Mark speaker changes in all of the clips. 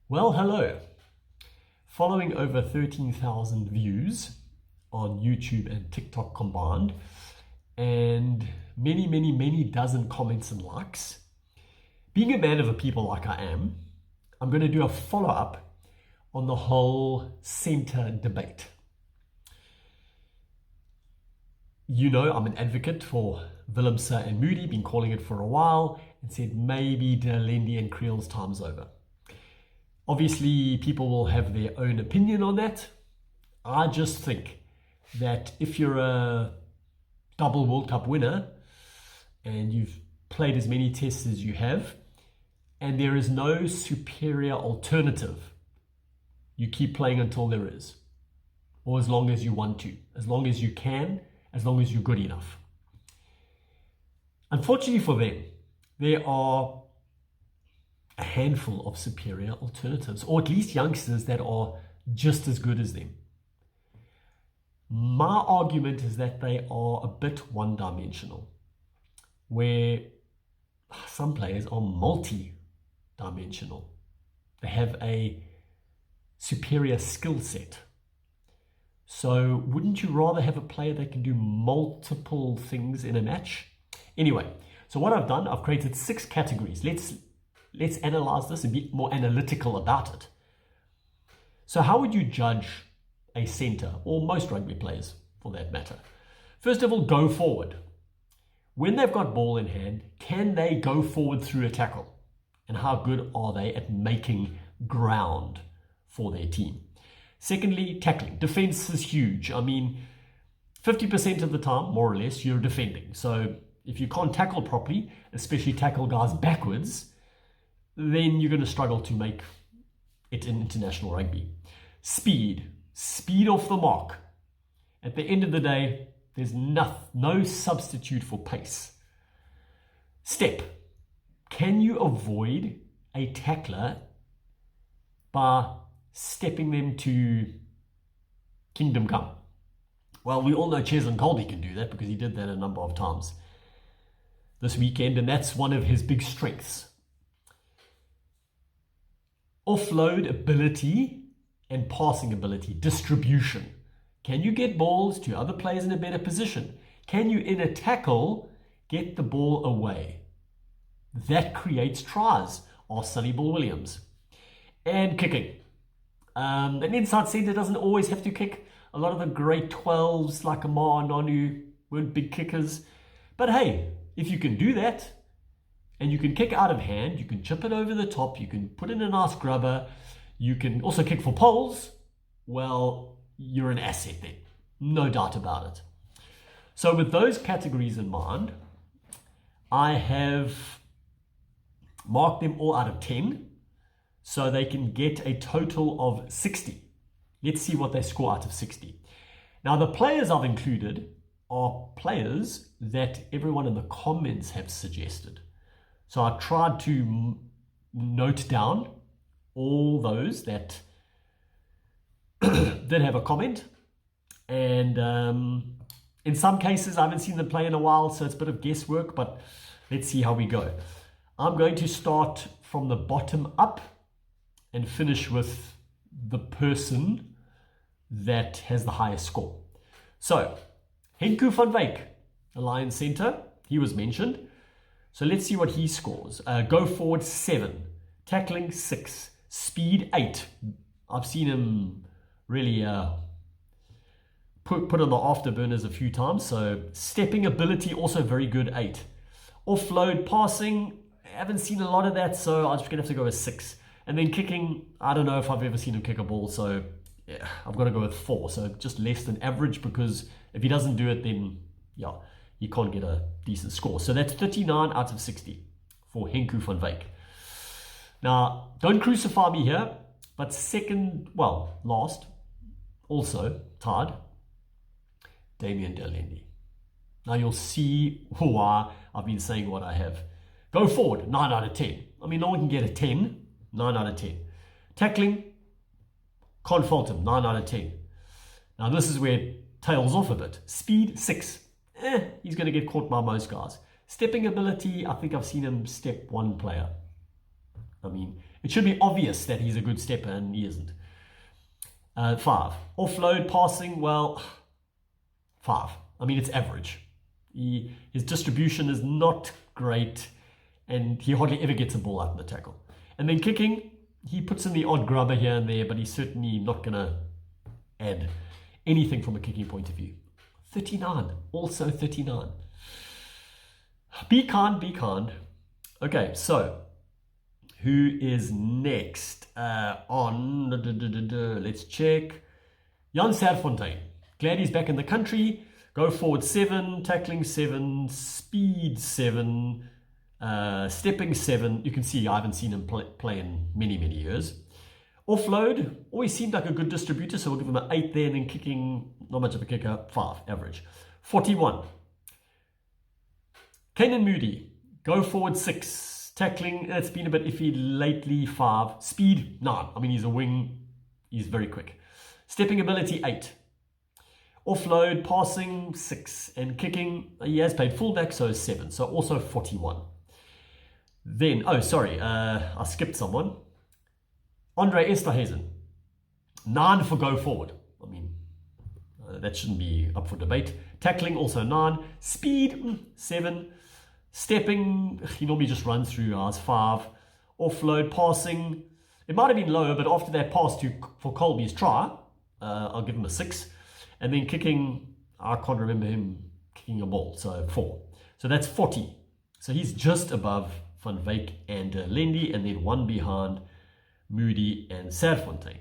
Speaker 1: Well, hello. Following over 13,000 views on YouTube and TikTok combined, and many dozen comments and likes, being a man of the people like I am, I'm going to do a follow-up on the whole centre debate. You know, I'm an advocate for Willemse and Moodie, been calling it for a while, and said maybe Allende and Kriel's time's over. Obviously, people will have their own opinion on that. I just think that if you're a double World Cup winner and you've played as many tests as you have, and there is no superior alternative, you keep playing until there is, or as long as you want to, as long as you can, as long as you're good enough. Unfortunately for them, there are a handful of superior alternatives, or at least youngsters that are just as good as them. My argument is that they are a bit one-dimensional, where some players are multi-dimensional. They have a superior skill set. So wouldn't you rather have a player that can do multiple things in a match? Anyway, so what I've done, I've created 6 categories. Let's analyze this and be more analytical about it. So how would you judge a centre, or most rugby players for that matter? First of all, go forward. When they've got ball in hand, can they go forward through a tackle? And how good are they at making ground for their team? Secondly, tackling. Defense is huge. I mean, 50% of the time, more or less, you're defending. So if you can't tackle properly, especially tackle guys backwards, then you're going to struggle to make it in international rugby. Speed off the mark. At the end of the day, there's no substitute for pace. Step. Can you avoid a tackler by stepping them to kingdom come? Well, we all know Ches and Goldie can do that because he did that a number of times this weekend, and that's one of his big strengths. Offload ability and passing ability, distribution. Can you get balls to other players in a better position? Can you, in a tackle, get the ball away? That creates tries. Ask Sonny Bill Williams. And kicking. An inside centre doesn't always have to kick. A lot of the great 12s like Amar and Nonu weren't big kickers. But hey, if you can do that, and you can kick out of hand, you can chip it over the top, you can put in a nice grubber, you can also kick for poles, well, you're an asset then. No doubt about it. So with those categories in mind, I have marked them all out of 10, so they can get a total of 60. Let's see what they score out of 60. Now, the players I've included are players that everyone in the comments have suggested. So I tried to note down all those that did have a comment. And in some cases, I haven't seen them play in a while, so it's a bit of guesswork, but let's see how we go. I'm going to start from the bottom up and finish with the person that has the highest score. So, Serfontein Van Wyk, the Lions centre, he was mentioned. So let's see what he scores. Go forward 7, tackling 6, speed 8. I've seen him really put on the afterburners a few times. So stepping ability also very good, 8. Offload passing, I haven't seen a lot of that, so I'm just gonna have to go with 6. And then kicking, I don't know if I've ever seen him kick a ball, so yeah, I've got to go with 4. So just less than average, because if he doesn't do it, then yeah, you can't get a decent score. So that's 39 out of 60 for Serfontein Van Wyk. Now, don't crucify me here, but last, also tied, Damien Allende. Now you'll see why I've been saying what I have. Go forward, 9 out of 10. I mean, no one can get a 10, 9 out of 10. Tackling, can't fault him, 9 out of 10. Now this is where it tails off a bit. Speed, 6. He's going to get caught by most guys. Stepping ability, I think I've seen him step 1 player. I mean, It should be obvious that he's a good stepper, and he isn't. 5. Offload passing, well, 5. I mean, it's average. His distribution is not great, and he hardly ever gets a ball out in the tackle. And then kicking, he puts in the odd grubber here and there, but he's certainly not going to add anything from a kicking point of view. 39, also 39. Be kind. Okay, so who is next on? Let's check. Jan Serfontein. Glad he's back in the country. Go forward 7, tackling 7, speed 7, stepping 7. You can see I haven't seen him play in many, many years. Offload, always seemed like a good distributor, so we'll give him an 8 there, and then kicking, not much of a kicker, 5, average. 41. Moodie, go forward 6, tackling, it's been a bit iffy lately, 5, speed 9. I mean, he's a wing, he's very quick. Stepping ability 8. Offload, passing 6, and kicking, he has played fullback, so 7, so also 41. Then, I skipped someone. Andre Esterhuizen, 9 for go forward. I mean, that shouldn't be up for debate. Tackling also 9, speed 7, stepping, he normally just runs through ours, 5. Offload, passing, it might have been lower, but after that pass for Colby's try, I'll give him a 6. And then kicking, I can't remember him kicking a ball, so 4. So that's 40. So he's just above Van Wyk and Allende, and then 1 behind Moodie and Serfontein.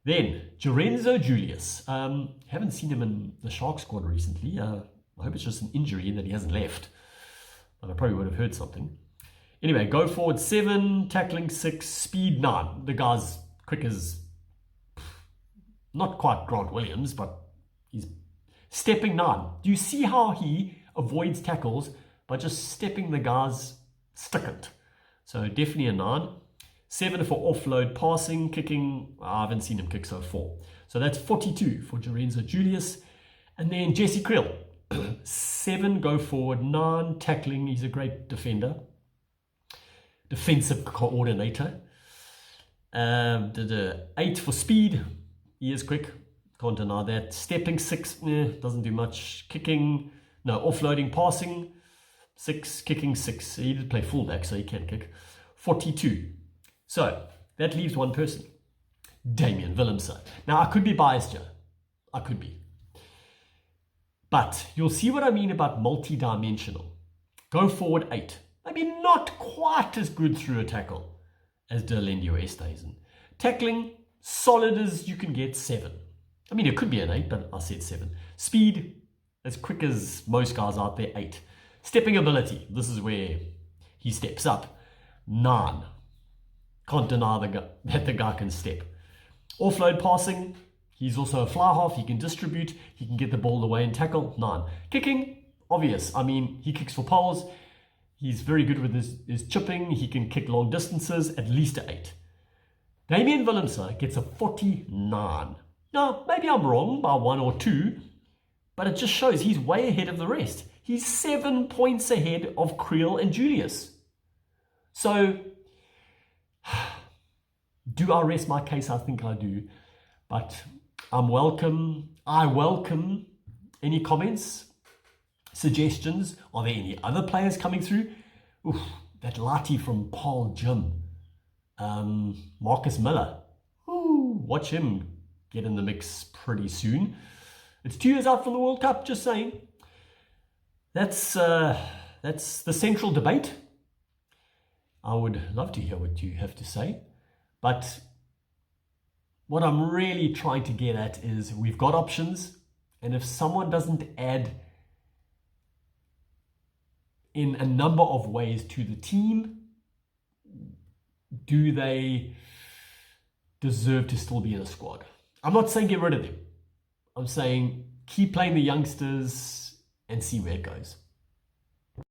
Speaker 1: Then Julius. Haven't seen him in the Shark squad recently. I hope it's just an injury that he hasn't left, but I probably would have heard something. Anyway, go forward 7, tackling 6, speed 9. The guy's quick as, not quite Grant Williams, but he's stepping 9. Do you see how he avoids tackles by just stepping the guy's stickant? So definitely a 9. 7 for offload, passing, kicking. I haven't seen him kick, so 4. So that's 42 for Julius. And then Jesse Kriel. 7 go forward, 9 tackling. He's a great defender. Defensive coordinator. 8 for speed. He is quick. Can't deny that. Stepping 6, doesn't do much. Kicking, no, offloading, passing 6, kicking 6. He did play fullback, so he can kick. 42. So that leaves one person, Damian Willemse. Now I could be biased here. I could be. But you'll see what I mean about multi-dimensional. Go forward 8. Maybe not quite as good through a tackle as Allende or Esterhuizen. Tackling, solid as you can get, 7. I mean, it could be an 8, but I said 7. Speed, as quick as most guys out there, 8. Stepping ability, this is where he steps up, 9. Can't deny that the guy can step. Offload passing, he's also a fly half, he can distribute, he can get the ball away and tackle, 9. Kicking, obvious, I mean, he kicks for poles, he's very good with his chipping, he can kick long distances, at least an 8. Damian Willemse gets a 49. Now, maybe I'm wrong by 1 or 2, but it just shows he's way ahead of the rest. He's 7 points ahead of Kriel and Julius. So, do I rest my case? I think I do. But I welcome any comments, suggestions. Are there any other players coming through? Oof, that Lati from Paul Jim. Marcus Miller. Ooh, watch him get in the mix pretty soon. It's 2 years out from the World Cup, just saying. That's the central debate. I would love to hear what you have to say. But what I'm really trying to get at is we've got options. And if someone doesn't add in a number of ways to the team, do they deserve to still be in a squad? I'm not saying get rid of them. I'm saying keep playing the youngsters and see where it goes.